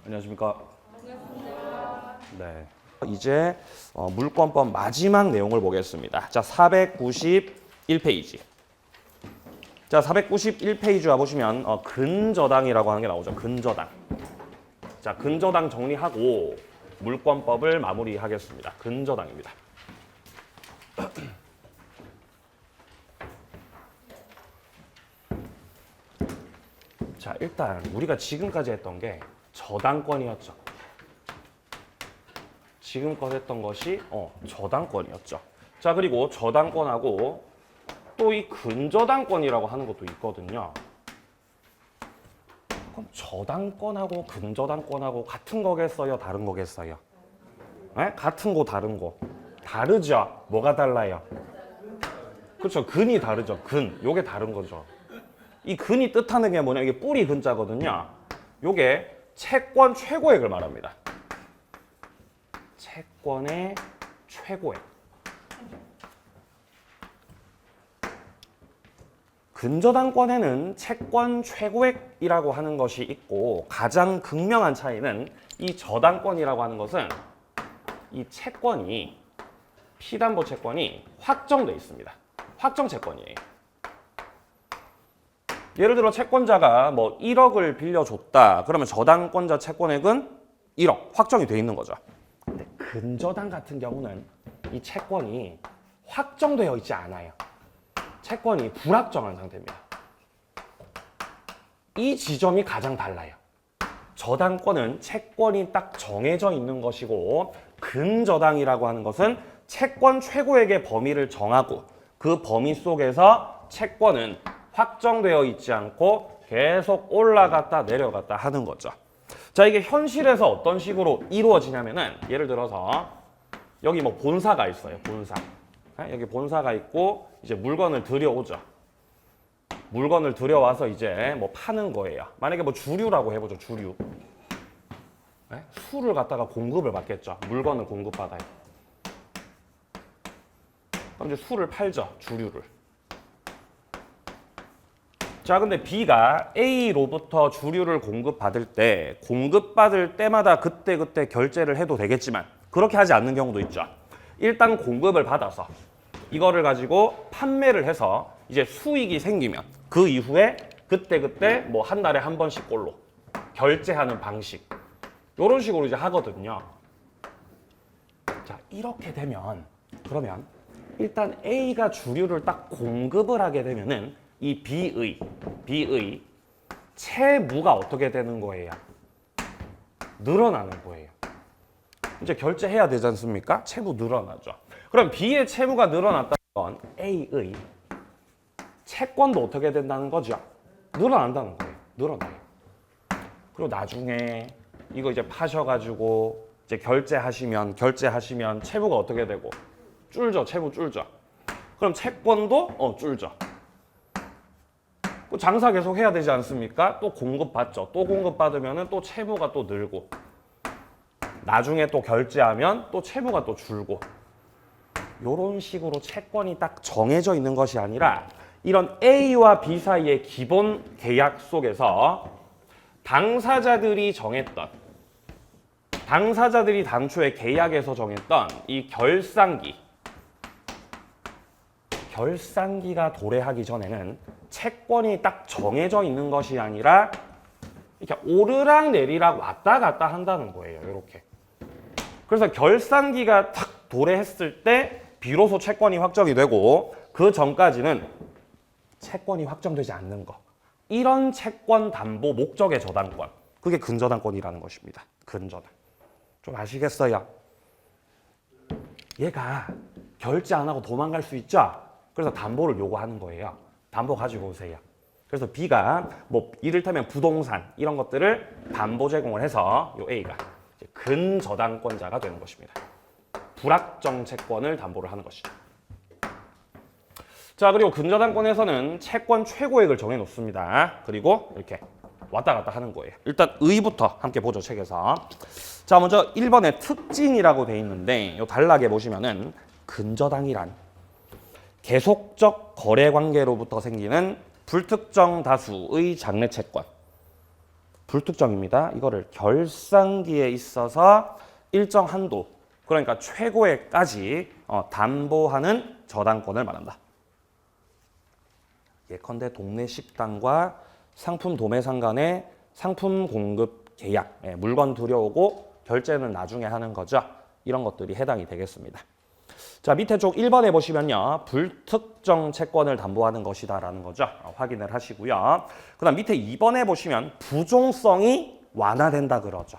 안녕하십니까? 네. 이제 물권법 마지막 내용을 보겠습니다. 자, 491페이지. 자, 491페이지 와보시면 근저당이라고 하는 게 나오죠. 근저당. 자, 근저당 정리하고 물권법을 마무리하겠습니다. 근저당입니다. 자, 일단 우리가 지금까지 했던 게 저당권이었죠. 지금껏 했던 것이 저당권이었죠. 자, 그리고 저당권하고 또 이 근저당권이라고 하는 것도 있거든요. 그럼 저당권하고 근저당권하고 같은 거겠어요? 다른 거겠어요? 네? 같은 거 다른 거. 다르죠? 뭐가 달라요? 그렇죠. 근이 다르죠. 근. 요게 다른 거죠. 이 근이 뜻하는 게 뭐냐? 이게 뿌리 근자거든요. 요게 채권 최고액을 말합니다. 채권의 최고액. 근저당권에는 채권 최고액이라고 하는 것이 있고 가장 극명한 차이는 이 저당권이라고 하는 것은 이 채권이 피담보 채권이 확정돼 있습니다. 확정 채권이에요. 예를 들어 채권자가 뭐 1억을 빌려줬다. 그러면 저당권자 채권액은 1억 확정이 돼 있는 거죠. 근데 근저당 같은 경우는 이 채권이 확정되어 있지 않아요. 채권이 불확정한 상태입니다. 이 지점이 가장 달라요. 저당권은 채권이 딱 정해져 있는 것이고 근저당이라고 하는 것은 채권 최고액의 범위를 정하고 그 범위 속에서 채권은 확정되어 있지 않고 계속 올라갔다 내려갔다 하는 거죠. 자, 이게 현실에서 어떤 식으로 이루어지냐면은 예를 들어서 여기 뭐 본사가 있어요. 본사. 여기 본사가 있고 이제 물건을 들여오죠. 물건을 들여와서 이제 뭐 파는 거예요. 만약에 뭐 주류라고 해보죠. 주류. 술을 갖다가 공급을 받겠죠. 물건을 공급받아요. 그럼 이제 술을 팔죠. 주류를. 자, 근데 B가 A로부터 주류를 공급받을 때 공급받을 때마다 그때그때 결제를 해도 되겠지만 그렇게 하지 않는 경우도 있죠. 일단 공급을 받아서 이거를 가지고 판매를 해서 이제 수익이 생기면 그 이후에 그때그때 뭐 한 달에 한 번씩 꼴로 결제하는 방식 이런 식으로 이제 하거든요. 자, 이렇게 되면 그러면 일단 A가 주류를 딱 공급을 하게 되면은 이 B의 채무가 어떻게 되는 거예요? 늘어나는 거예요. 이제 결제해야 되지 않습니까? 채무 늘어나죠. 그럼 B의 채무가 늘어났다는 건 A의 채권도 어떻게 된다는 거죠? 늘어난다는 거예요. 늘어나요. 그리고 나중에 이거 이제 파셔가지고 이제 결제하시면 채무가 어떻게 되고? 줄죠. 채무 줄죠. 그럼 채권도 줄죠. 장사 계속 해야 되지 않습니까? 또 공급받죠. 또 공급받으면 또 채무가 또 늘고 나중에 또 결제하면 또 채무가 또 줄고 이런 식으로 채권이 딱 정해져 있는 것이 아니라 이런 A와 B 사이의 기본 계약 속에서 당사자들이 당초에 계약에서 정했던 이 결산기가 도래하기 전에는 채권이 딱 정해져 있는 것이 아니라 이렇게 오르락 내리락 왔다 갔다 한다는 거예요. 이렇게. 그래서 결산기가 탁 도래했을 때 비로소 채권이 확정이 되고 그 전까지는 채권이 확정되지 않는 거. 이런 채권 담보 목적의 저당권. 그게 근저당권이라는 것입니다. 근저당. 좀 아시겠어요? 얘가 결제 안 하고 도망갈 수 있죠? 그래서 담보를 요구하는 거예요. 담보 가지고 오세요. 그래서 B가 뭐 이를테면 부동산 이런 것들을 담보 제공을 해서 요 A가 이제 근저당권자가 되는 것입니다. 불확정 채권을 담보를 하는 것이죠. 자, 그리고 근저당권에서는 채권 최고액을 정해 놓습니다. 그리고 이렇게 왔다 갔다 하는 거예요. 일단 의부터 함께 보죠, 책에서. 자, 먼저 1번에 특징이라고 돼 있는데 요 단락에 보시면은 근저당이란 계속적 거래 관계로부터 생기는 불특정 다수의 장래 채권. 불특정입니다. 이거를 결산기에 있어서 일정 한도, 그러니까 최고액까지 담보하는 저당권을 말한다. 예컨대 동네 식당과 상품 도매상 간의 상품 공급 계약, 물건 들여오고 결제는 나중에 하는 거죠. 이런 것들이 해당이 되겠습니다. 자, 밑에 쪽 1번에 보시면요. 불특정 채권을 담보하는 것이다라는 거죠. 확인을 하시고요. 그 다음 밑에 2번에 보시면 부종성이 완화된다 그러죠.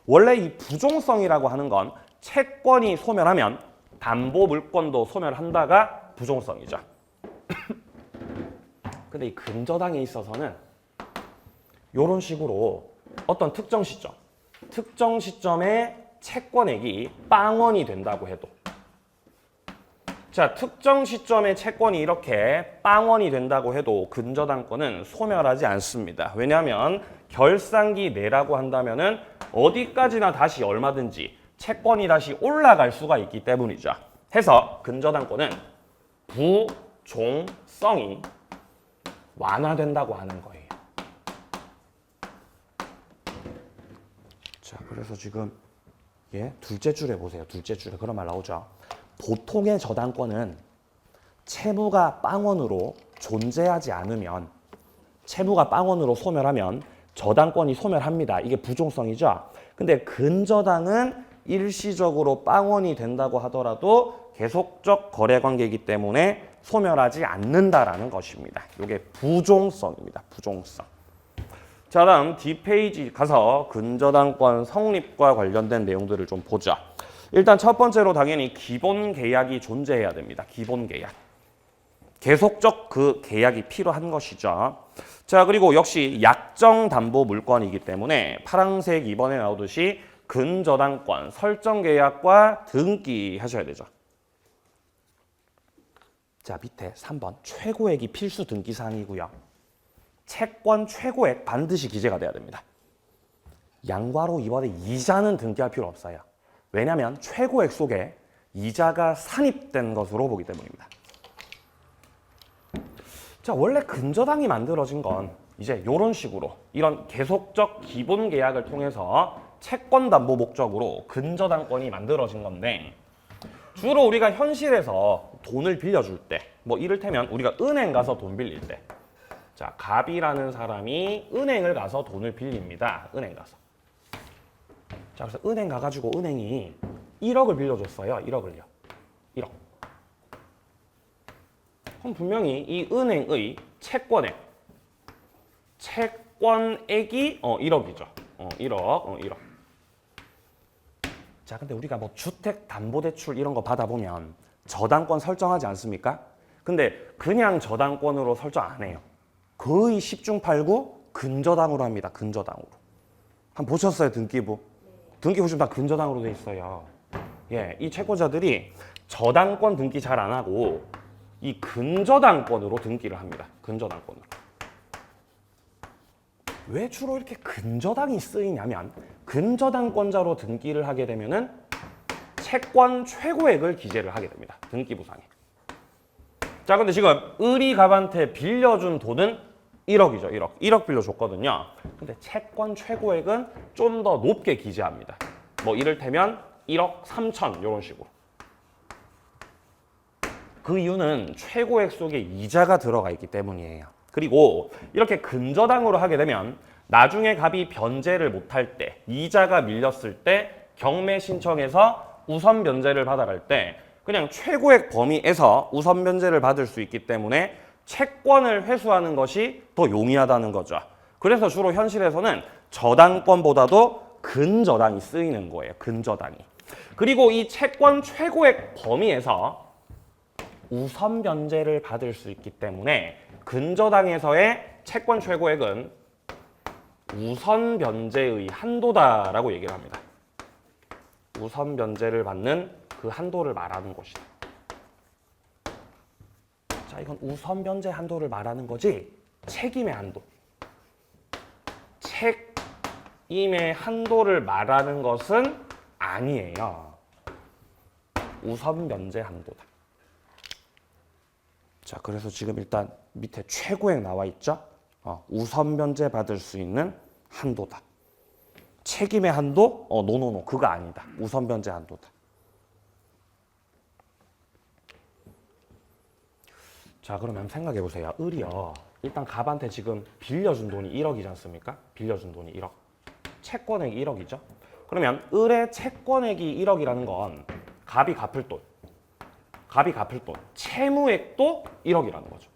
원래 이 부종성이라고 하는 건 채권이 소멸하면 담보 물권도 소멸한다가 부종성이죠. 근데 이 근저당에 있어서는 이런 식으로 어떤 특정 시점에 채권액이 빵원이 된다고 해도, 자, 특정 시점에 채권이 이렇게 빵원이 된다고 해도 근저당권은 소멸하지 않습니다. 왜냐하면 결산기 내라고 한다면은 어디까지나 다시 얼마든지 채권이 다시 올라갈 수가 있기 때문이죠. 해서 근저당권은 부종성이 완화된다고 하는 거예요. 자, 그래서 지금 둘째 줄에 보세요. 둘째 줄에 그런 말 나오죠. 보통의 저당권은 채무가 빵원으로 존재하지 않으면, 채무가 빵원으로 소멸하면 저당권이 소멸합니다. 이게 부종성이죠. 근데 근저당은 일시적으로 빵원이 된다고 하더라도 계속적 거래관계이기 때문에 소멸하지 않는다라는 것입니다. 이게 부종성입니다. 부종성. 자, 다음 뒷페이지 가서 근저당권 성립과 관련된 내용들을 좀 보자. 일단 첫 번째로 당연히 기본 계약이 존재해야 됩니다. 기본 계약. 계속적 그 계약이 필요한 것이죠. 자, 그리고 역시 약정 담보 물건이기 때문에 파란색 2번에 나오듯이 근저당권 설정 계약과 등기 하셔야 되죠. 자, 밑에 3번 최고액이 필수 등기 사항이고요. 채권 최고액 반드시 기재가 돼야 됩니다. 양괄호 2번에 이자는 등기할 필요 없어요. 왜냐하면 최고액 속에 이자가 산입된 것으로 보기 때문입니다. 자, 원래 근저당이 만들어진 건 이제 이런 식으로 이런 계속적 기본 계약을 통해서 채권 담보 목적으로 근저당권이 만들어진 건데, 주로 우리가 현실에서 돈을 빌려줄 때, 뭐 이를테면 우리가 은행 가서 돈 빌릴 때, 자, 갑이라는 사람이 은행을 가서 돈을 빌립니다. 은행 가서. 자, 그래서 은행 가가지고 은행이 1억을 빌려줬어요. 1억을요. 1억. 그럼 분명히 이 은행의 채권액이 1억이죠. 1억. 자, 근데 우리가 뭐 주택담보대출 이런 거 받아보면 저당권 설정하지 않습니까? 근데 그냥 저당권으로 설정 안 해요. 거의 10중 8구 근저당으로 합니다. 근저당으로. 한번 보셨어요? 등기부? 등기부 지금 다 근저당으로 돼 있어요. 예, 이 채권자들이 저당권 등기 잘 안 하고 이 근저당권으로 등기를 합니다. 근저당권으로. 왜 주로 이렇게 근저당이 쓰이냐면, 근저당권자로 등기를 하게 되면은 채권 최고액을 기재를 하게 됩니다. 등기부상에. 자, 근데 지금 을이 갑한테 빌려준 돈은 1억이죠. 1억 빌려줬거든요. 근데 채권 최고액은 좀 더 높게 기재합니다. 뭐 이를테면 1억 3천 이런 식으로. 그 이유는 최고액 속에 이자가 들어가 있기 때문이에요. 그리고 이렇게 근저당으로 하게 되면 나중에 갑이 변제를 못할 때, 이자가 밀렸을 때 경매 신청해서 우선 변제를 받아갈 때 그냥 최고액 범위에서 우선 변제를 받을 수 있기 때문에 채권을 회수하는 것이 더 용이하다는 거죠. 그래서 주로 현실에서는 저당권보다도 근저당이 쓰이는 거예요. 근저당이. 그리고 이 채권 최고액 범위에서 우선 변제를 받을 수 있기 때문에 근저당에서의 채권 최고액은 우선 변제의 한도다라고 얘기를 합니다. 우선 변제를 받는 그 한도를 말하는 것이다. 자, 이건 우선 변제 한도를 말하는 거지 책임의 한도. 책임의 한도를 말하는 것은 아니에요. 우선 변제 한도다. 자, 그래서 지금 일단 밑에 최고액 나와 있죠? 우선 변제 받을 수 있는 한도다. 책임의 한도? 노노노. 그거 아니다. 우선 변제 한도다. 자, 그러면 생각해 보세요. 을이요. 일단 갑한테 지금 빌려준 돈이 1억이지 않습니까? 빌려준 돈이 1억. 채권액이 1억이죠. 그러면 을의 채권액이 1억이라는 건 갑이 갚을 돈. 갑이 갚을 돈. 채무액도 1억이라는 거죠.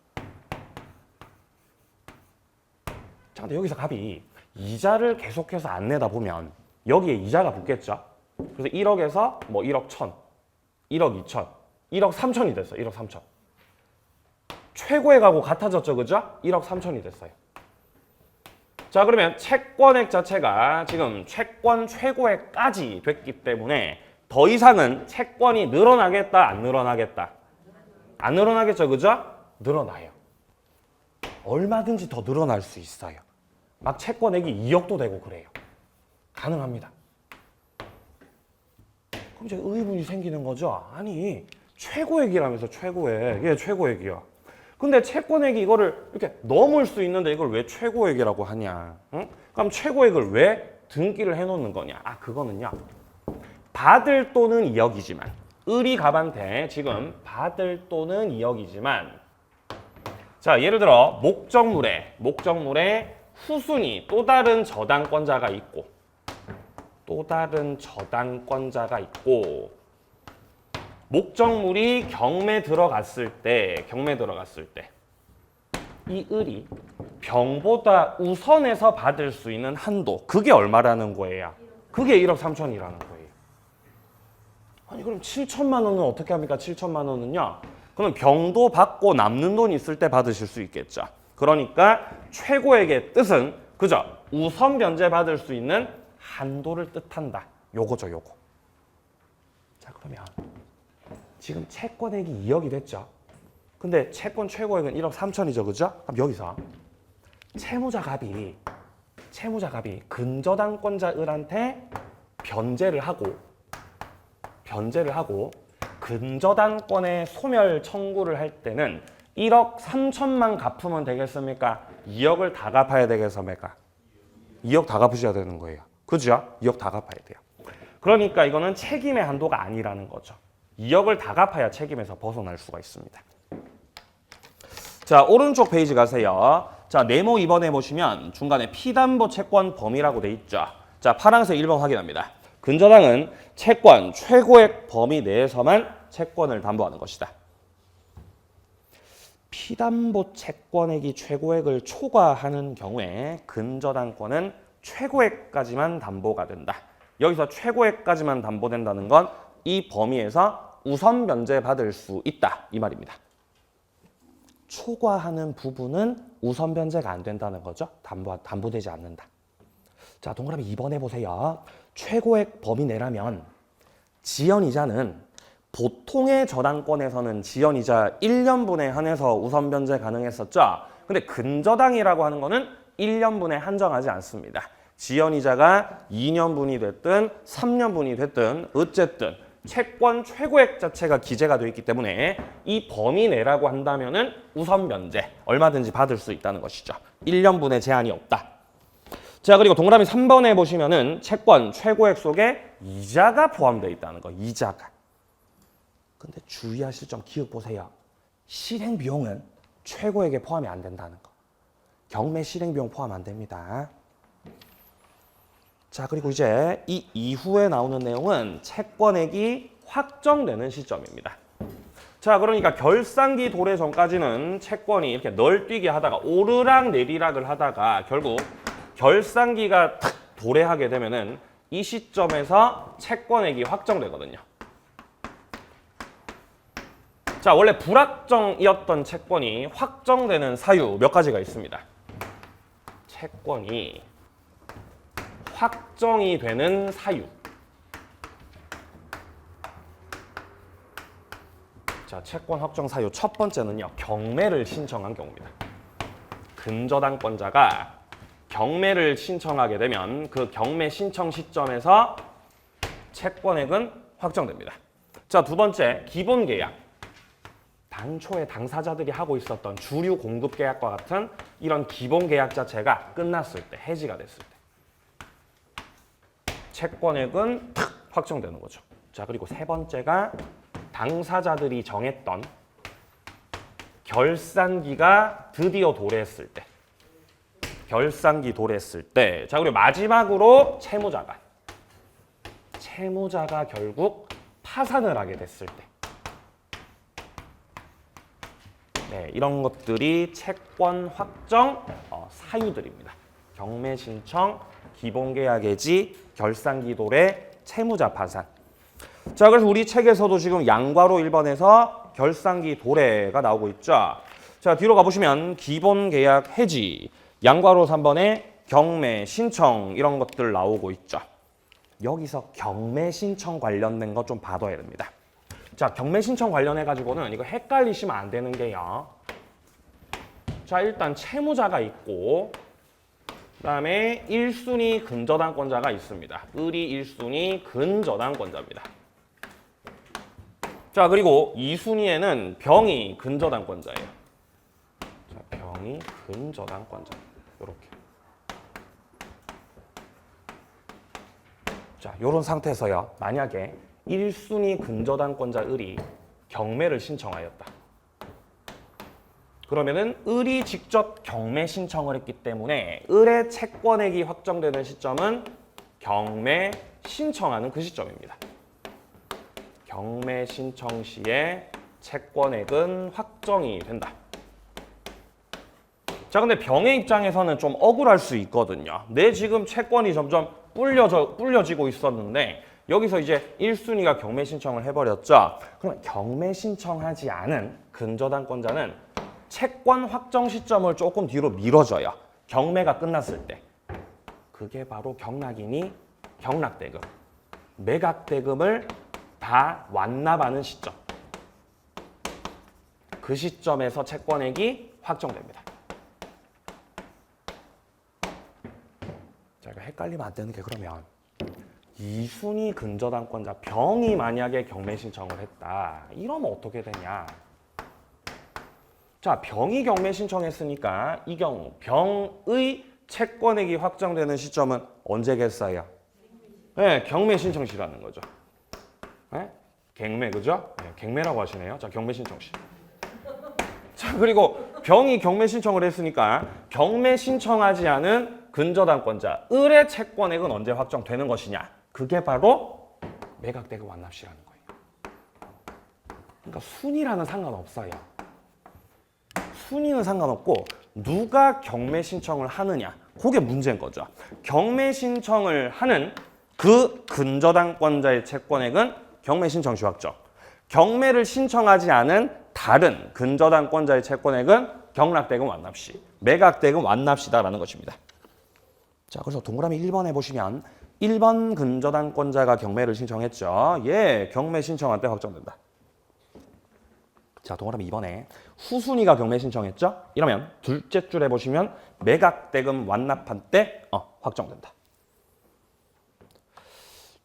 자, 근데 여기서 갑이 이자를 계속해서 안 내다 보면 여기에 이자가 붙겠죠. 그래서 1억에서 뭐 1억 1천, 1억 2천, 1억 3천이 됐어요. 1억 3천. 최고액하고 같아졌죠, 그죠? 1억 3천이 됐어요. 자, 그러면 채권액 자체가 지금 채권 최고액까지 됐기 때문에 더 이상은 채권이 늘어나겠다, 안 늘어나겠다? 안 늘어나겠죠, 그죠? 늘어나요. 얼마든지 더 늘어날 수 있어요. 막 채권액이 2억도 되고 그래요. 가능합니다. 그럼 이제 의문이 생기는 거죠. 아니, 최고액이라면서 최고액. 예, 최고액이요. 근데 채권액이 이거를 이렇게 넘을 수 있는데 이걸 왜 최고액이라고 하냐? 응? 그럼 최고액을 왜 등기를 해놓는 거냐? 아, 그거는요. 받을 돈은 2억이지만 을이 갑한테 지금 받을 돈은 2억이지만 자, 예를 들어 목적물에 후순위 또 다른 저당권자가 있고 목적물이 경매 들어갔을 때 이 을이 병보다 우선해서 받을 수 있는 한도, 그게 얼마라는 거예요? 그게 1억 3천이라는 거예요. 아니, 그럼 7천만 원은 어떻게 합니까? 7천만 원은요. 그럼 병도 받고 남는 돈이 있을 때 받으실 수 있겠죠. 그러니까 최고액의 뜻은 그죠? 우선 변제 받을 수 있는 한도를 뜻한다. 요거죠, 요거. 자, 그러면 지금 채권액이 2억이 됐죠. 근데 채권 최고액은 1억 3천이죠, 그죠? 그럼 여기서 채무자 갑이 근저당권자 을한테 변제를 하고 근저당권의 소멸 청구를 할 때는 1억 3천만 갚으면 되겠습니까? 2억을 다 갚아야 되겠습니까? 2억 다 갚으셔야 되는 거예요. 그죠? 2억 다 갚아야 돼요. 그러니까 이거는 책임의 한도가 아니라는 거죠. 2억을 다 갚아야 책임에서 벗어날 수가 있습니다. 자, 오른쪽 페이지 가세요. 자, 네모 2번에 보시면 중간에 피담보 채권 범위라고 돼 있죠. 자, 파란색 1번 확인합니다. 근저당은 채권 최고액 범위 내에서만 채권을 담보하는 것이다. 피담보 채권액이 최고액을 초과하는 경우에 근저당권은 최고액까지만 담보가 된다. 여기서 최고액까지만 담보된다는 건 이 범위에서 우선 변제 받을 수 있다, 이 말입니다. 초과하는 부분은 우선 변제가 안 된다는 거죠. 담보되지 않는다. 자, 동그라미 2번 해보세요. 최고액 범위 내라면 지연이자는 보통의 저당권에서는 지연이자 1년분에 한해서 우선 변제 가능했었죠. 근데 근저당이라고 하는 거는 1년분에 한정하지 않습니다. 지연이자가 2년분이 됐든 3년분이 됐든 어쨌든 채권 최고액 자체가 기재가 되어 있기 때문에 이 범위 내라고 한다면은 우선 변제 얼마든지 받을 수 있다는 것이죠. 1년분의 제한이 없다. 자, 그리고 동그라미 3번에 보시면은 채권 최고액 속에 이자가 포함되어 있다는 거. 이자가. 근데 주의하실 점 기억 보세요. 실행 비용은 최고액에 포함이 안 된다는 거. 경매 실행 비용 포함 안 됩니다. 자, 그리고 이제 이 이후에 나오는 내용은 채권액이 확정되는 시점입니다. 자, 그러니까 결산기 도래 전까지는 채권이 이렇게 널뛰기 하다가 오르락 내리락을 하다가 결국 결산기가 탁 도래하게 되면은 이 시점에서 채권액이 확정되거든요. 자, 원래 불확정이었던 채권이 확정되는 사유 몇 가지가 있습니다. 채권이 확정이 되는 사유. 자, 채권 확정 사유 첫 번째는요. 경매를 신청한 경우입니다. 근저당권자가 경매를 신청하게 되면 그 경매 신청 시점에서 채권액은 확정됩니다. 자, 두 번째, 기본 계약. 당초에 당사자들이 하고 있었던 주류 공급 계약과 같은 이런 기본 계약 자체가 끝났을 때, 해지가 됐을 때. 채권액은 탁 확정되는 거죠. 자, 그리고 세 번째가 당사자들이 정했던 결산기가 드디어 도래했을 때. 결산기 도래했을 때. 자, 그리고 마지막으로 채무자가 결국 파산을 하게 됐을 때. 네, 이런 것들이 채권 확정 사유들입니다. 경매 신청, 기본계약 해지, 결산기 도래, 채무자 파산. 자, 그래서 우리 책에서도 지금 양괄호 1번에서 결산기 도래가 나오고 있죠. 자, 뒤로 가보시면 기본계약 해지, 양괄호 3번에 경매 신청 이런 것들 나오고 있죠. 여기서 경매 신청 관련된 거 좀 봐둬야 됩니다. 자, 경매 신청 관련해 가지고는 이거 헷갈리시면 안 되는 게요. 자, 일단 채무자가 있고 그다음에 1순위 근저당권자가 있습니다. 을이 1순위 근저당권자입니다. 자, 그리고 2순위에는 병이 근저당권자예요. 자, 병이 근저당권자. 이렇게. 자, 이런 상태에서요. 만약에 1순위 근저당권자 을이 경매를 신청하였다. 그러면은 을이 직접 경매 신청을 했기 때문에 을의 채권액이 확정되는 시점은 경매 신청하는 그 시점입니다. 경매 신청 시에 채권액은 확정이 된다. 자, 근데 병의 입장에서는 좀 억울할 수 있거든요. 내 지금 채권이 점점 불려지고 있었는데 여기서 이제 1순위가 경매 신청을 해버렸죠. 그러면 경매 신청하지 않은 근저당권자는 채권 확정 시점을 조금 뒤로 미뤄져요. 경매가 끝났을 때. 그게 바로 경락이니 경락대금, 매각대금을 다 완납하는 시점. 그 시점에서 채권액이 확정됩니다. 자, 이거 헷갈리면 안 되는 게 그러면 2순위 근저당권자 병이 만약에 경매 신청을 했다. 이러면 어떻게 되냐? 자, 병이 경매 신청했으니까 이 경우 병의 채권액이 확정되는 시점은 언제겠어요? 네, 경매 신청 시라는 거죠. 네? 갱매, 그죠? 네, 갱매라고 하시네요. 자, 경매 신청 시. 자, 그리고 병이 경매 신청을 했으니까 경매 신청하지 않은 근저당권자 을의 채권액은 언제 확정되는 것이냐? 그게 바로 매각대금 완납시라는 거예요. 그러니까 순위라는 상관없어요. 순위는 상관없고 누가 경매 신청을 하느냐, 그게 문제인 거죠. 경매 신청을 하는 그 근저당권자의 채권액은 경매 신청 시 확정. 경매를 신청하지 않은 다른 근저당권자의 채권액은 경락대금 완납시, 매각대금 완납시다라는 것입니다. 자, 그래서 동그라미 1번에 보시면 1번 근저당권자가 경매를 신청했죠. 예, 경매 신청한 때 확정된다. 자, 동그라미 2번에 후순위가 경매 신청했죠? 이러면 둘째 줄에 보시면 매각대금 완납한 때 확정된다.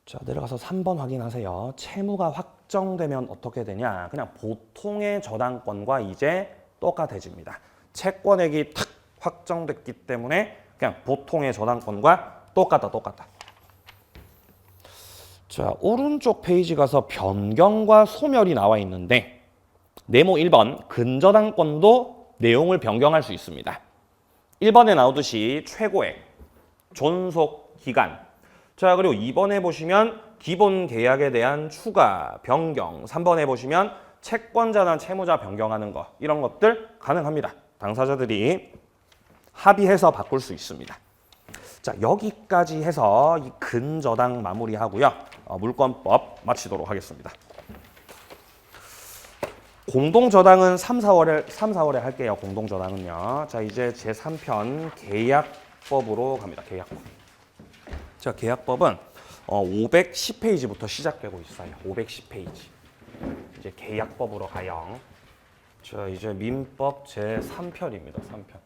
자, 내려가서 3번 확인하세요. 채무가 확정되면 어떻게 되냐? 그냥 보통의 저당권과 이제 똑같아집니다. 채권액이 탁 확정됐기 때문에 그냥 보통의 저당권과 똑같다. 자, 오른쪽 페이지 가서 변경과 소멸이 나와 있는데 네모 1번 근저당권도 내용을 변경할 수 있습니다. 1번에 나오듯이 최고액, 존속 기간. 자, 그리고 2번에 보시면 기본 계약에 대한 추가, 변경. 3번에 보시면 채권자나 채무자 변경하는 거. 이런 것들 가능합니다. 당사자들이 합의해서 바꿀 수 있습니다. 자, 여기까지 해서 이 근저당 마무리하고요. 물권법 마치도록 하겠습니다. 공동저당은 3, 4월에 할게요. 공동저당은요. 자, 이제 제3편 계약법으로 갑니다. 계약법. 자, 계약법은 510페이지부터 시작되고 있어요. 510페이지. 이제 계약법으로 가요. 자, 이제 민법 제3편입니다. 3편.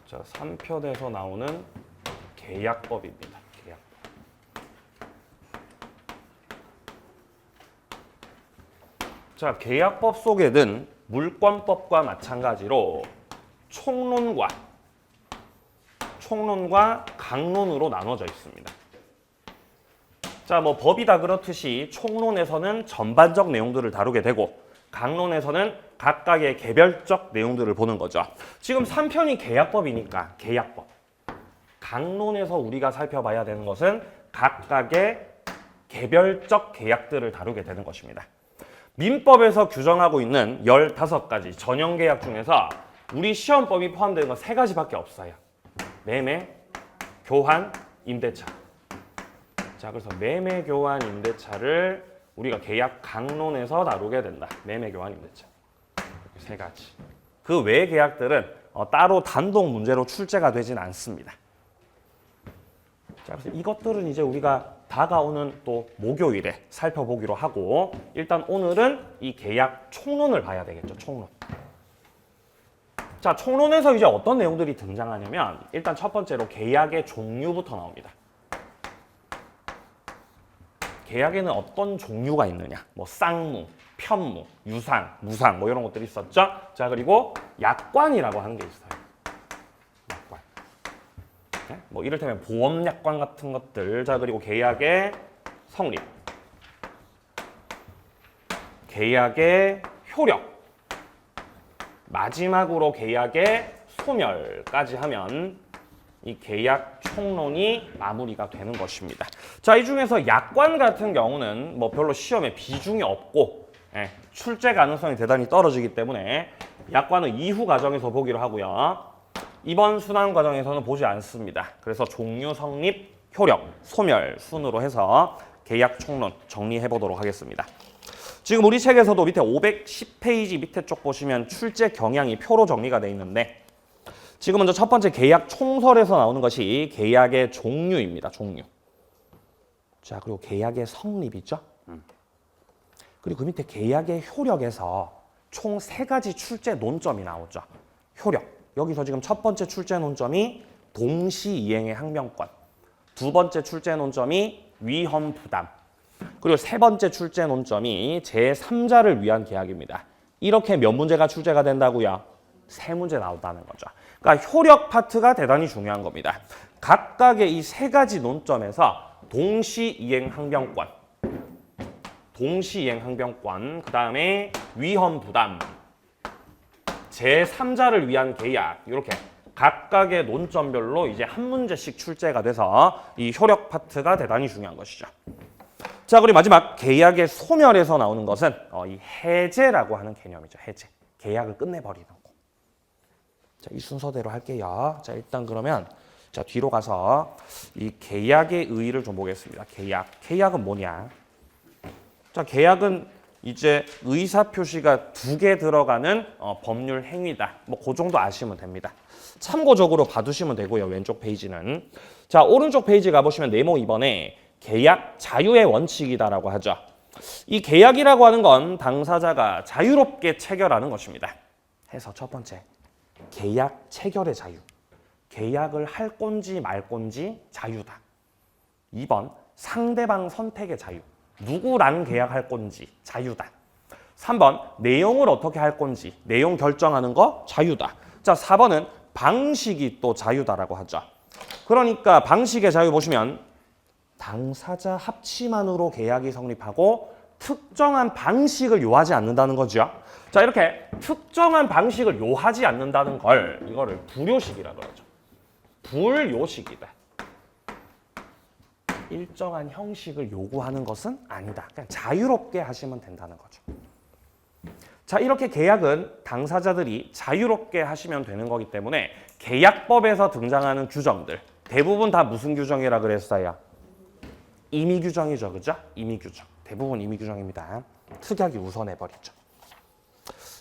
자, 3편에서 나오는 계약법입니다. 계약법. 자, 계약법 속에는 물권법과 마찬가지로 총론과 강론으로 나눠져 있습니다. 자, 뭐 법이 다 그렇듯이 총론에서는 전반적 내용들을 다루게 되고 강론에서는 각각의 개별적 내용들을 보는 거죠. 지금 3편이 계약법이니까 계약법. 강론에서 우리가 살펴봐야 되는 것은 각각의 개별적 계약들을 다루게 되는 것입니다. 민법에서 규정하고 있는 15가지 전형 계약 중에서 우리 시험법이 포함되는 건 3가지밖에 없어요. 매매, 교환, 임대차. 자, 그래서 매매, 교환, 임대차를 우리가 계약 강론에서 다루게 된다. 매매, 교환, 임대차. 이렇게 3가지. 그 외의 계약들은 따로 단독 문제로 출제가 되진 않습니다. 자, 그래서 이것들은 이제 우리가 다가오는 또 목요일에 살펴보기로 하고 일단 오늘은 이 계약 총론을 봐야 되겠죠. 총론. 자, 총론에서 이제 어떤 내용들이 등장하냐면 일단 첫 번째로 계약의 종류부터 나옵니다. 계약에는 어떤 종류가 있느냐. 뭐 쌍무, 편무, 유상, 무상 뭐 이런 것들이 있었죠. 자, 그리고 약관이라고 하는 게 있어요. 약관. 네? 뭐 이를테면 보험 약관 같은 것들. 자, 그리고 계약의 성립. 계약의 효력. 마지막으로 계약의 소멸까지 하면 이 계약 총론이 마무리가 되는 것입니다. 자, 이 중에서 약관 같은 경우는 뭐 별로 시험에 비중이 없고 출제 가능성이 대단히 떨어지기 때문에 약관은 이후 과정에서 보기로 하고요. 이번 순환 과정에서는 보지 않습니다. 그래서 종류, 성립, 효력, 소멸 순으로 해서 계약 총론 정리해 보도록 하겠습니다. 지금 우리 책에서도 밑에 510페이지 밑에 쪽 보시면 출제 경향이 표로 정리가 되어 있는데 지금 먼저 첫 번째 계약 총설에서 나오는 것이 계약의 종류입니다. 종류. 자, 그리고 계약의 성립이죠. 그리고 그 밑에 계약의 효력에서 총 3가지 출제 논점이 나오죠. 효력. 여기서 지금 첫 번째 출제 논점이 동시이행의 항명권. 두 번째 출제 논점이 위험 부담. 그리고 세 번째 출제 논점이 제3자를 위한 계약입니다. 이렇게 몇 문제가 출제가 된다고요? 3문제 나온다는 거죠. 그러니까 효력 파트가 대단히 중요한 겁니다. 각각의 이 3가지 논점에서 동시이행 항명권, 그 다음에 위험 부담, 제3자를 위한 계약 이렇게 각각의 논점별로 이제 한 문제씩 출제가 돼서 이 효력 파트가 대단히 중요한 것이죠. 자, 그리고 마지막 계약의 소멸에서 나오는 것은 이 해제라고 하는 개념이죠. 해제. 계약을 끝내버리는 거. 자, 이 순서대로 할게요. 자, 일단 그러면 자, 뒤로 가서 이 계약의 의의를 좀 보겠습니다. 계약은 뭐냐? 자, 계약은 이제 의사 표시가 2개 들어가는 법률 행위다. 뭐 그 정도 아시면 됩니다. 참고적으로 봐두시면 되고요. 왼쪽 페이지는. 자, 오른쪽 페이지 가보시면 네모 2번에 계약 자유의 원칙이다라고 하죠. 이 계약이라고 하는 건 당사자가 자유롭게 체결하는 것입니다. 해서 첫 번째, 계약 체결의 자유. 계약을 할 건지 말 건지 자유다. 2번, 상대방 선택의 자유. 누구랑 계약할 건지 자유다. 3번, 내용을 어떻게 할 건지 내용 결정하는 거 자유다. 자, 4번은 방식이 또 자유다라고 하죠. 그러니까 방식의 자유 보시면 당사자 합치만으로 계약이 성립하고 특정한 방식을 요하지 않는다는 거죠. 자, 이렇게 특정한 방식을 요하지 않는다는 걸 이거를 불요식이라고 하죠. 불요식이다. 일정한 형식을 요구하는 것은 아니다. 그냥 자유롭게 하시면 된다는 거죠. 자, 이렇게 계약은 당사자들이 자유롭게 하시면 되는 거기 때문에 계약법에서 등장하는 규정들 대부분 다 무슨 규정이라 그랬어요? 임의 규정이죠. 그죠? 임의 규정. 대부분 임의 규정입니다. 특약이 우선해버리죠.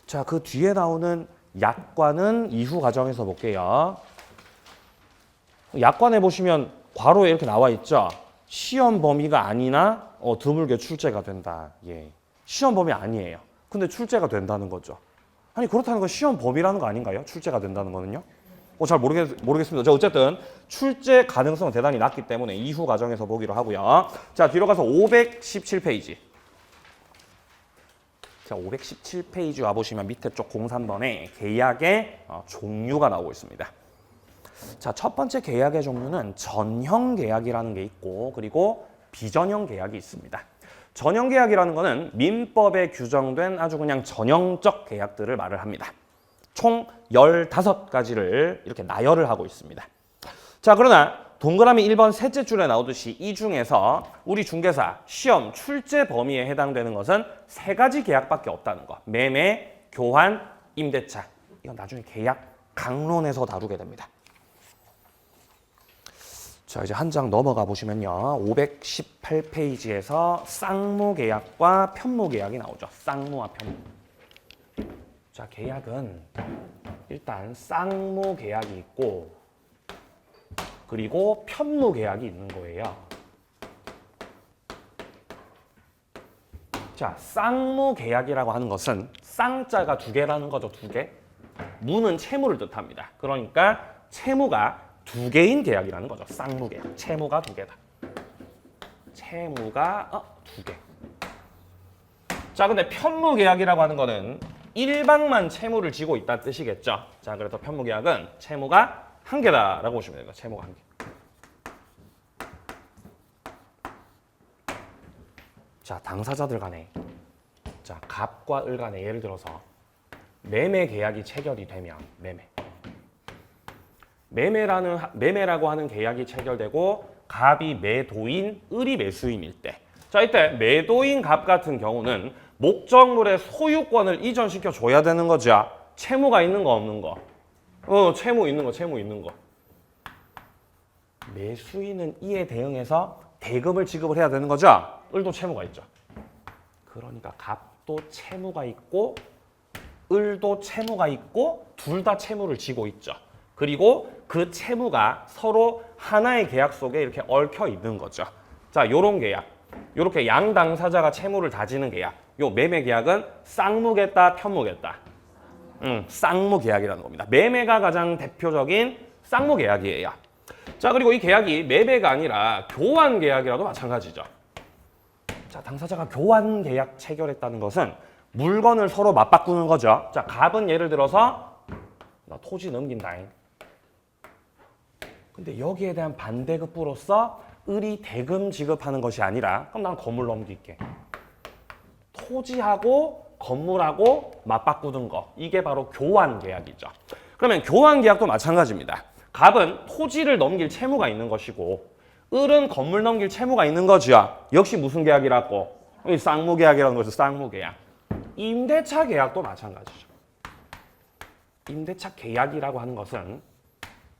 자, 그 뒤에 나오는 약관은 이후 과정에서 볼게요. 약관에 보시면 괄호에 이렇게 나와 있죠. 시험 범위가 아니나 드물게 출제가 된다. 예. 시험 범위 아니에요. 근데 출제가 된다는 거죠. 아니, 그렇다는 건 시험 범위라는 거 아닌가요? 출제가 된다는 거는요? 잘 모르겠습니다. 자, 어쨌든 출제 가능성은 대단히 낮기 때문에 이후 과정에서 보기로 하고요. 자, 뒤로 가서 517페이지. 자, 517페이지 와보시면 밑에 쪽 03번에 계약의 종류가 나오고 있습니다. 자, 첫 번째 계약의 종류는 전형 계약이라는 게 있고 그리고 비전형 계약이 있습니다. 전형 계약이라는 거는 민법에 규정된 아주 그냥 전형적 계약들을 말을 합니다. 총 15가지를 이렇게 나열을 하고 있습니다. 자, 그러나 동그라미 1번 셋째 줄에 나오듯이 이 중에서 우리 중개사 시험 출제 범위에 해당되는 것은 3가지 계약밖에 없다는 거. 매매, 교환, 임대차. 이건 나중에 계약 강론에서 다루게 됩니다. 자, 이제 한 장 넘어가 보시면요. 518페이지에서 쌍무계약과 편무계약이 나오죠. 쌍무와 편무. 자, 계약은 일단 쌍무계약이 있고 그리고 편무계약이 있는 거예요. 자, 쌍무계약이라고 하는 것은 쌍자가 2개라는 거죠. 2개. 무는 채무를 뜻합니다. 그러니까 채무가 2개인 계약이라는 거죠. 쌍무계약. 채무가 2개다. 채무가 2개. 자, 근데 편무계약이라고 하는 거는 일방만 채무를 지고 있다는 뜻이겠죠. 자, 그래서 편무계약은 채무가 1개다라고 보시면 됩니다. 채무가 1개. 자, 당사자들 간에 자, 갑과 을 간에 예를 들어서 매매 계약이 체결이 되면 매매라고 하는 계약이 체결되고 갑이 매도인, 을이 매수인일 때. 자, 이때 매도인 갑 같은 경우는 목적물의 소유권을 이전시켜 줘야 되는 거죠. 채무가 있는 거 없는 거. 채무 있는 거. 매수인은 이에 대응해서 대금을 지급을 해야 되는 거죠. 을도 채무가 있죠. 그러니까 갑도 채무가 있고 을도 채무가 있고 둘 다 채무를 지고 있죠. 그리고 그 채무가 서로 하나의 계약 속에 이렇게 얽혀 있는 거죠. 자, 요런 계약. 요렇게 양 당사자가 채무를 다지는 계약. 요 매매 계약은 쌍무겠다, 편무겠다. 쌍무 계약이라는 겁니다. 매매가 가장 대표적인 쌍무 계약이에요. 자, 그리고 이 계약이 매매가 아니라 교환 계약이라도 마찬가지죠. 자, 당사자가 교환 계약 체결했다는 것은 물건을 서로 맞바꾸는 거죠. 자, 갑은 예를 들어서 나 토지 넘긴다잉. 근데 여기에 대한 반대급부로서 을이 대금 지급하는 것이 아니라 그럼 난 건물 넘길게. 토지하고 건물하고 맞바꾸는 거. 이게 바로 교환 계약이죠. 그러면 교환 계약도 마찬가지입니다. 갑은 토지를 넘길 채무가 있는 것이고 을은 건물 넘길 채무가 있는 거죠. 역시 무슨 계약이라고? 쌍무 계약이라는 거죠. 쌍무 계약. 임대차 계약도 마찬가지죠. 임대차 계약이라고 하는 것은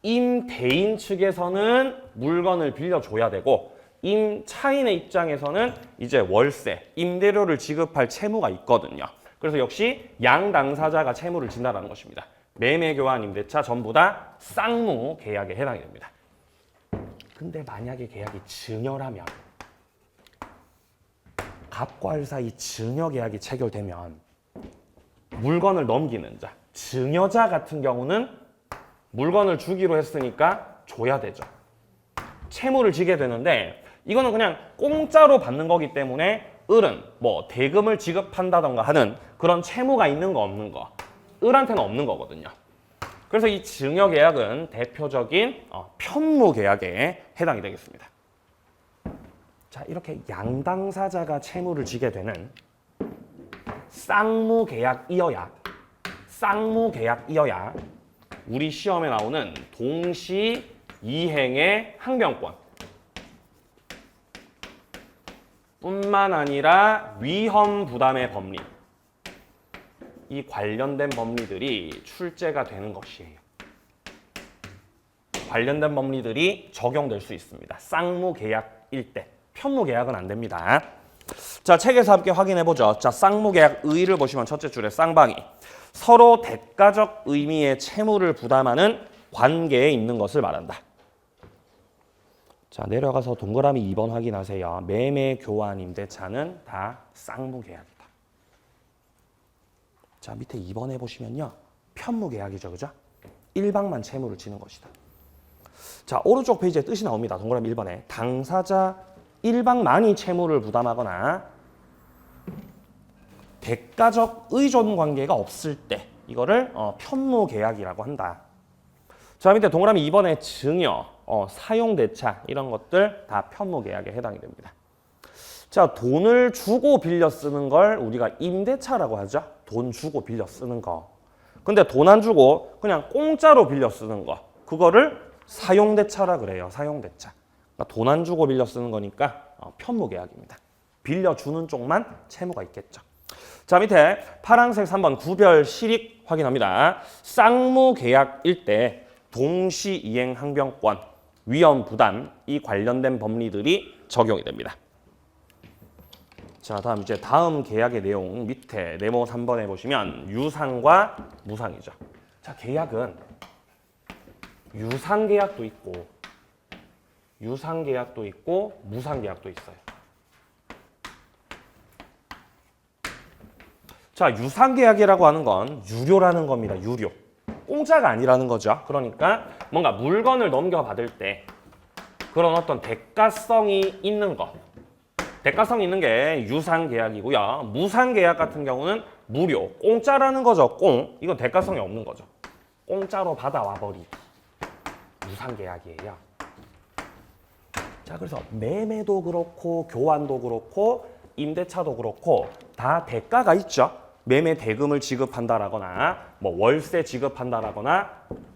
임대인 측에서는 물건을 빌려줘야 되고 임차인의 입장에서는 이제 월세, 임대료를 지급할 채무가 있거든요. 그래서 역시 양 당사자가 채무를 진다는 것입니다. 매매, 교환, 임대차 전부 다 쌍무 계약에 해당이 됩니다. 근데 만약에 계약이 증여라면 갑과 을 사이 증여 계약이 체결되면 물건을 넘기는 자, 증여자 같은 경우는 물건을 주기로 했으니까 줘야 되죠. 채무를 지게 되는데 이거는 그냥 공짜로 받는 거기 때문에 을은 뭐 대금을 지급한다던가 하는 그런 채무가 있는 거 없는 거 을한테는 없는 거거든요. 그래서 이 증여 계약은 대표적인 편무 계약에 해당이 되겠습니다. 자, 이렇게 양당사자가 채무를 지게 되는 쌍무 계약이어야 우리 시험에 나오는 동시 이행의 항변권 뿐만 아니라 위험 부담의 법리 이 관련된 법리들이 출제가 되는 것이에요. 관련된 법리들이 적용될 수 있습니다. 쌍무 계약일 때 편무 계약은 안 됩니다. 자, 책에서 함께 확인해 보죠. 자, 쌍무 계약 의의를 보시면 첫째 줄에 쌍방이 서로 대가적 의미의 채무를 부담하는 관계에 있는 것을 말한다. 자, 내려가서 동그라미 2번 확인하세요. 매매, 교환, 임대차는 다 쌍무 계약이다. 자, 밑에 2번에 보시면요. 편무 계약이죠. 그죠? 일방만 채무를 지는 것이다. 자, 오른쪽 페이지에 뜻이 나옵니다. 동그라미 1번에 당사자 일방만이 채무를 부담하거나 대가적 의존 관계가 없을 때 이거를 편무 계약이라고 한다. 자, 밑에 동그라미 2번에 증여, 사용대차 이런 것들 다 편무계약에 해당이 됩니다. 자, 돈을 주고 빌려 쓰는 걸 우리가 임대차라고 하죠. 돈 주고 빌려 쓰는 거. 근데 돈 안 주고 그냥 공짜로 빌려 쓰는 거. 그거를 사용대차라 그래요. 사용대차. 그러니까 돈 안 주고 빌려 쓰는 거니까 편무계약입니다. 빌려주는 쪽만 채무가 있겠죠. 자, 밑에 파란색 3번 구별 실익 확인합니다. 쌍무계약일 때 동시이행 항변권, 위험 부담 이 관련된 법리들이 적용이 됩니다. 자, 다음 이제 다음 계약의 내용 밑에 네모 3번에 보시면 유상과 무상이죠. 자, 계약은 유상계약도 있고 무상계약도 있어요. 자, 유상계약이라고 하는 건 유료라는 겁니다. 유료. 공짜가 아니라는 거죠. 그러니까 뭔가 물건을 넘겨받을 때 그런 어떤 대가성이 있는 것. 대가성이 있는 게 유상계약이고요. 무상계약 같은 경우는 무료, 공짜라는 거죠. 이건 대가성이 없는 거죠. 공짜로 받아와 버리기. 무상계약이에요. 자, 그래서 매매도 그렇고 교환도 그렇고 임대차도 그렇고 다 대가가 있죠. 매매 대금을 지급한다라거나 뭐 월세 지급한다라거나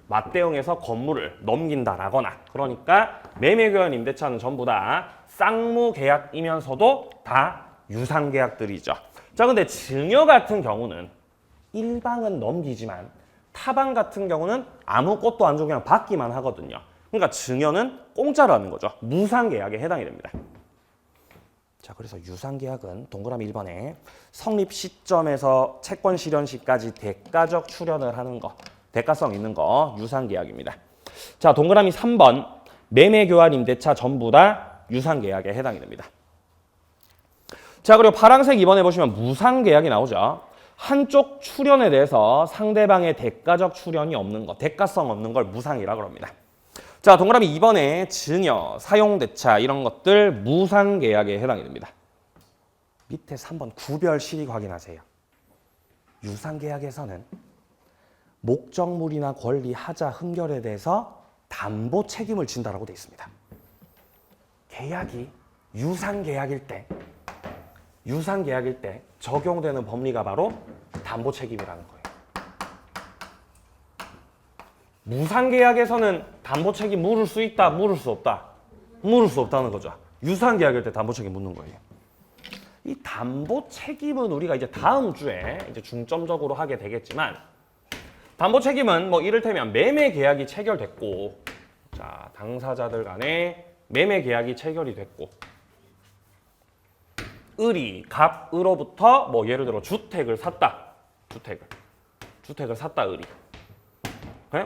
맞대응해서 건물을 넘긴다라거나 그러니까 매매 교환 임대차는 전부 다 쌍무계약이면서도 다 유상계약들이죠. 자, 근데 증여 같은 경우는 일방은 넘기지만 타방 같은 경우는 아무것도 안 주고 그냥 받기만 하거든요. 그러니까 증여는 공짜라는 거죠. 무상계약에 해당이 됩니다. 자, 그래서 유상계약은 동그라미 1번에 성립 시점에서 채권 실현 시까지 대가적 출연을 하는 거, 대가성 있는 거 유상계약입니다. 자, 동그라미 3번 매매 교환 임대차 전부 다 유상계약에 해당이 됩니다. 자, 그리고 파란색 2번에 보시면 무상계약이 나오죠. 한쪽 출연에 대해서 상대방의 대가적 출연이 없는 거, 대가성 없는 걸 무상이라고 합니다. 자, 동그라미 2번에 증여, 사용대차 이런 것들 무상계약에 해당이 됩니다. 밑에 3번 구별 실익 확인하세요. 유상계약에서는 목적물이나 권리, 하자, 흥결에 대해서 담보 책임을 진다라고 되어 있습니다. 계약이 유상계약일 때 적용되는 법리가 바로 담보 책임이라는 거예요. 무상계약에서는 담보 책임 물을 수 있다, 물을 수 없다? 물을 수 없다는 거죠. 유상계약일 때 담보 책임 묻는 거예요. 이 담보 책임은 우리가 이제 다음 주에 이제 중점적으로 하게 되겠지만 담보 책임은 뭐 이를테면 매매 계약이 체결됐고 자, 당사자들 간에 매매 계약이 체결이 됐고 을이 갑으로부터 뭐 예를 들어 주택을 샀다. 주택을 샀다 을이.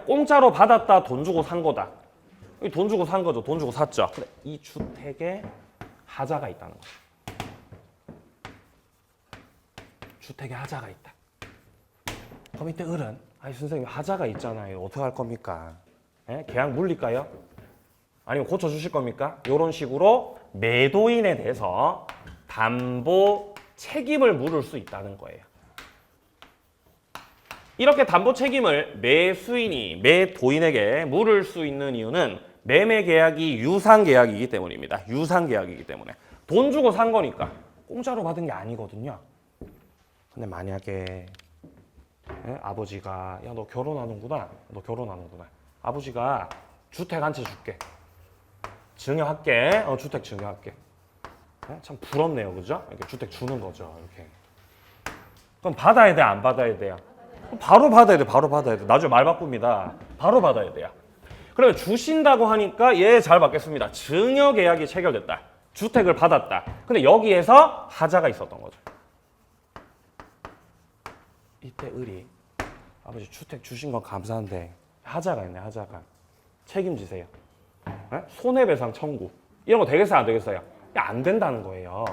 공짜로 받았다 돈 주고 산 거다. 돈 주고 산 거죠. 돈 주고 샀죠. 근데 이 주택에 하자가 있다는 거죠. 주택에 하자가 있다. 그럼 이때 을은 아니 선생님 하자가 있잖아요. 어떻게 할 겁니까? 계약 물릴까요? 아니면 고쳐주실 겁니까? 이런 식으로 매도인에 대해서 담보 책임을 물을 수 있다는 거예요. 이렇게 담보 책임을 매수인이 매도인에게 물을 수 있는 이유는 매매 계약이 유상 계약이기 때문입니다. 유상 계약이기 때문에 돈 주고 산 거니까 공짜로 받은 게 아니거든요. 근데 만약에 아버지가 야 너 결혼하는구나. 아버지가 주택 한 채 줄게. 증여할게. 주택 증여할게. 참 부럽네요, 그죠? 이렇게 주택 주는 거죠, 이렇게. 그럼 받아야 돼, 안 받아야 돼요? 바로 받아야 돼, 바로 받아야 돼. 나중에 말 바꿉니다. 바로 받아야 돼요. 그러면 주신다고 하니까 예, 잘 받겠습니다. 증여 계약이 체결됐다. 주택을 받았다. 근데 여기에서 하자가 있었던 거죠. 이때 을이 아버지 주택 주신 건 감사한데 하자가 있네, 하자가. 책임지세요. 손해배상 청구. 이런 거 되겠어요, 안 되겠어요? 야, 안 된다는 거예요.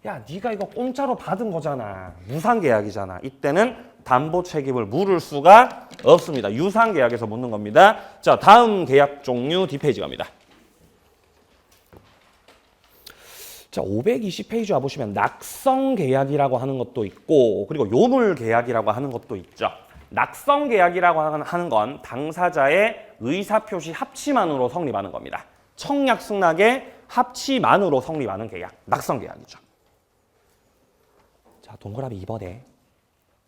야, 네가 이거 공짜로 받은 거잖아. 무상계약이잖아. 이때는 담보 책임을 물을 수가 없습니다. 유상계약에서 묻는 겁니다. 자, 다음 계약 종류 뒷페이지 갑니다. 자, 520페이지 와보시면 낙성계약이라고 하는 것도 있고 그리고 요물계약이라고 하는 것도 있죠. 낙성 계약이라고 하는 건 당사자의 의사표시 합치만으로 성립하는 겁니다. 청약 승낙의 합치만으로 성립하는 계약, 낙성 계약이죠. 자, 동그라미 2번에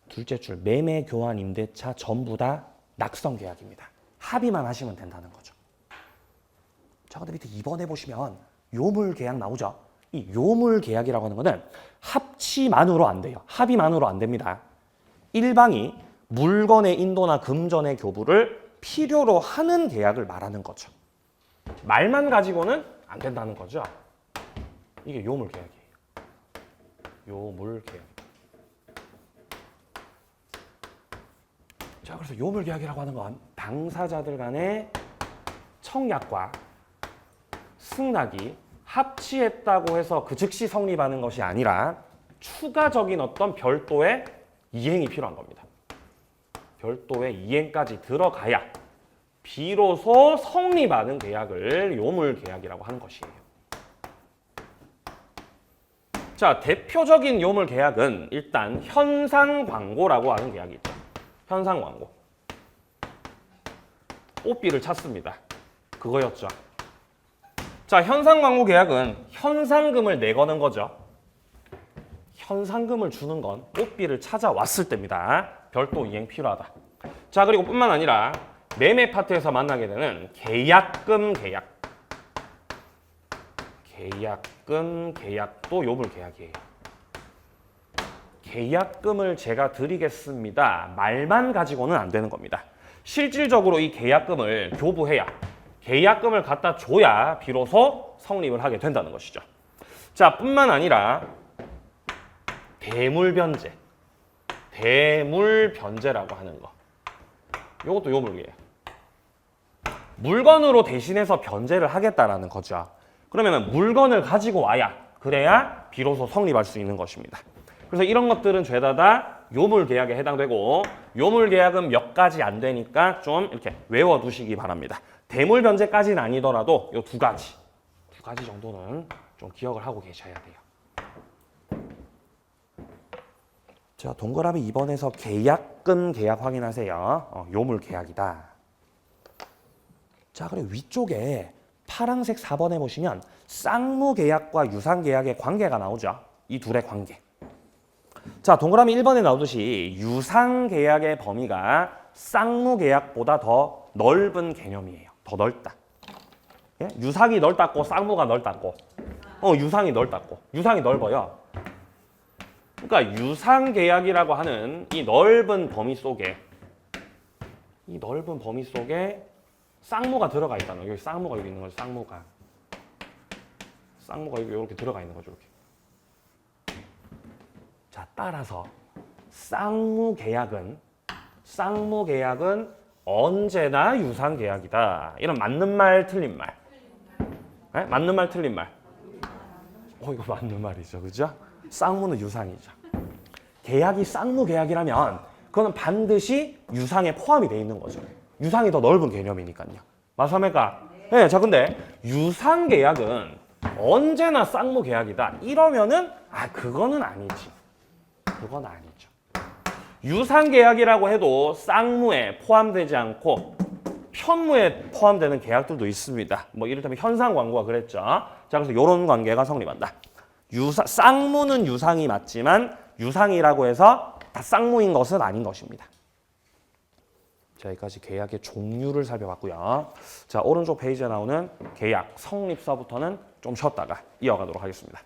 둘째 줄 매매, 교환, 임대차 전부 다 낙성 계약입니다. 합의만 하시면 된다는 거죠. 자, 근데 밑에 2번에 보시면 요물 계약 나오죠. 이 요물 계약이라고 하는 거는 합치만으로 안 돼요. 합의만으로 안 됩니다. 일방이 물건의 인도나 금전의 교부를 필요로 하는 계약을 말하는 거죠. 말만 가지고는 안 된다는 거죠. 이게 요물 계약이에요. 요물 계약. 자, 그래서 요물 계약이라고 하는 건 당사자들 간의 청약과 승낙이 합치했다고 해서 그 즉시 성립하는 것이 아니라 추가적인 어떤 별도의 이행이 필요한 겁니다. 별도의 이행까지 들어가야 비로소 성립하는 계약을 요물 계약이라고 하는 것이에요. 자, 대표적인 요물 계약은 일단 현상 광고라고 하는 계약이 있죠. 현상 광고. 뽀삐를 찾습니다. 그거였죠. 자, 현상 광고 계약은 현상금을 내거는 거죠. 현상금을 주는 건 뽀삐를 찾아왔을 때입니다. 별도 이행 필요하다. 자, 그리고 뿐만 아니라 매매 파트에서 만나게 되는 계약금 계약. 계약금 계약도 요물 계약이에요. 계약금을 제가 드리겠습니다. 말만 가지고는 안 되는 겁니다. 실질적으로 이 계약금을 교부해야, 계약금을 갖다 줘야 비로소 성립을 하게 된다는 것이죠. 자, 뿐만 아니라 대물변제. 대물변제라고 하는 거. 이것도 요물계약. 물건으로 대신해서 변제를 하겠다라는 거죠. 그러면 물건을 가지고 와야, 그래야 비로소 성립할 수 있는 것입니다. 그래서 이런 것들은 죄다 다 요물계약에 해당되고, 요물계약은 몇 가지 안 되니까 좀 이렇게 외워두시기 바랍니다. 대물변제까지는 아니더라도 이 두 가지 정도는 좀 기억을 하고 계셔야 돼요. 자, 동그라미 2번에서 계약금 계약 확인하세요. 요물계약이다. 자, 그리고 위쪽에 파란색 4번에 보시면 쌍무계약과 유상계약의 관계가 나오죠. 이 둘의 관계. 자, 동그라미 1번에 나오듯이 유상계약의 범위가 쌍무계약보다 더 넓은 개념이에요. 더 넓다. 예? 유상이 넓다고 쌍무가 넓다고. 유상이 넓다고. 유상이 넓어요. 그러니까 유상계약이라고 하는 이 넓은 범위 속에 쌍무가 들어가 있다는 거예요. 여기 쌍무가 여기 있는 거죠. 쌍무가 여기 이렇게 들어가 있는 거죠. 이렇게. 자, 따라서 쌍무계약은 언제나 유상계약이다. 이런 맞는 말, 틀린 말. 네? 맞는 말, 틀린 말. 이거 맞는 말이죠. 그죠? 쌍무는 유상이죠. 계약이 쌍무계약이라면 그거는 반드시 유상에 포함이 돼 있는 거죠. 유상이 더 넓은 개념이니까요. 맞습니까? 네. 자, 근데 유상계약은 언제나 쌍무계약이다. 이러면은 그거는 아니지. 그건 아니죠. 유상계약이라고 해도 쌍무에 포함되지 않고 편무에 포함되는 계약들도 있습니다. 뭐 이를테면 현상광고가 그랬죠. 자, 그래서 이런 관계가 성립한다. 쌍무는 유상이 맞지만 유상이라고 해서 다 쌍무인 것은 아닌 것입니다. 자, 여기까지 계약의 종류를 살펴봤고요. 자, 오른쪽 페이지에 나오는 계약 성립서부터는 좀 쉬었다가 이어가도록 하겠습니다.